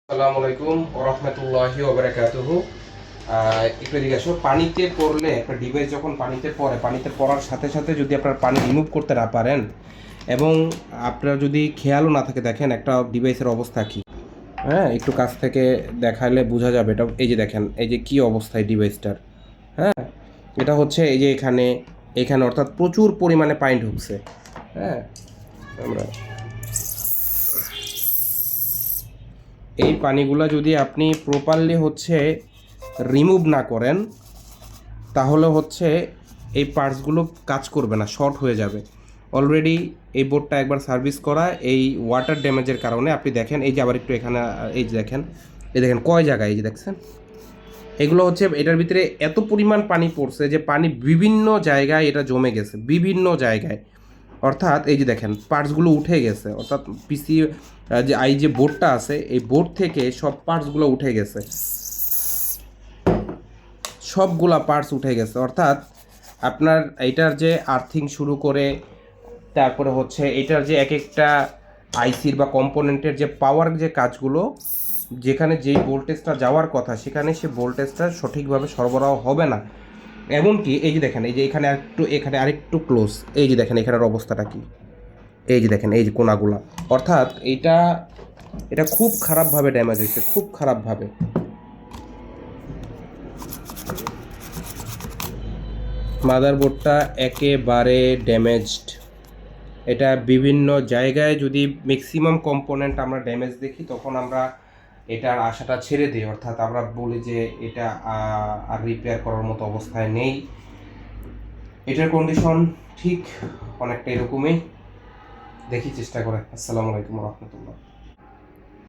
আসসালামু আলাইকুম ওয়া রাহমাতুল্লাহি ওয়া বারাকাতুহু। একটু এদিকে আসো। পানিতে পড়লে একটা ডিভাইস যখন পানিতে পড়ে, পানিতে পড়ার সাথে সাথে যদি আপনার পানি রিমুভ করতে না পারেন এবং আপনার যদি খেয়ালও না থাকে, দেখেন একটা ডিভাইসের অবস্থা কী। হ্যাঁ, একটু কাছ থেকে দেখালে বোঝা যাবে। এটা এই যে দেখেন, এই যে কী অবস্থায় ডিভাইসটার। হ্যাঁ, এটা হচ্ছে এই যে এখানে এখানে অর্থাৎ প্রচুর পরিমাণে পানি ঢুকছে। হ্যাঁ, আমরা এই পানিগুলা যদি আপনি প্রপারলি হচ্ছে রিমুভ না করেন, তাহলে হচ্ছে এই পার্টসগুলো কাজ করবে না, শর্ট হয়ে যাবে। অলরেডি এই বোর্ডটা একবার সার্ভিস করা এই ওয়াটার ড্যামেজের কারণে আপনি দেখেন, এই যে আবার একটু এখানে এই যে দেখেন, এই দেখেন কয় জায়গায়, এই যে দেখছেন, এগুলো হচ্ছে এটার ভিতরে এত পরিমাণ পানি পড়ছে যে পানি বিভিন্ন জায়গায় এটা জমে গেছে, বিভিন্ন জায়গায়। অর্থাৎ এই যে দেখেন পার্টসগুলো উঠে গেছে, অর্থাৎ পিসি যে যে বোর্ডটা আছে এই বোর্ড থেকে সব পার্টসগুলো উঠে গেছে, সবগুলা পার্টস উঠে গেছে। অর্থাৎ আপনার এটার যে আর্থিং শুরু করে তারপরে হচ্ছে এটার যে এক একটা আইসির বা কম্পোনেন্টের যে পাওয়ার যে কাজগুলো, যেখানে যেই ভোল্টেজটা যাওয়ার কথা সেখানে সে ভোল্টেজটা সঠিকভাবে সরবরাহ হবে না। এমনকি এই যে দেখেন, এই যে এখানে একটু, এখানে আরেকটু ক্লোজ, এই যে দেখেন এখানের অবস্থাটা কি, এই যে দেখেন এই যে কোনাগুলা। অর্থাৎ এটা এটা খুব খারাপভাবে ড্যামেজ হয়েছে, খুব খারাপভাবে। মাদারবোর্ডটা একেবারে ড্যামেজড। এটা বিভিন্ন জায়গায় যদি ম্যাক্সিমাম কম্পোনেন্ট আমরা ড্যামেজ দেখি তখন আমরা এটার আশাটা ছেড়ে দিই, অর্থাৎ আমরা বলি যে এটা আর রিপেয়ার করার মতো অবস্থায় নেই। এটার কন্ডিশন ঠিক অনেকটা এরকমই। দেখি চেষ্টা করে। আসসালামু আলাইকুম রহমতুল্লাহ।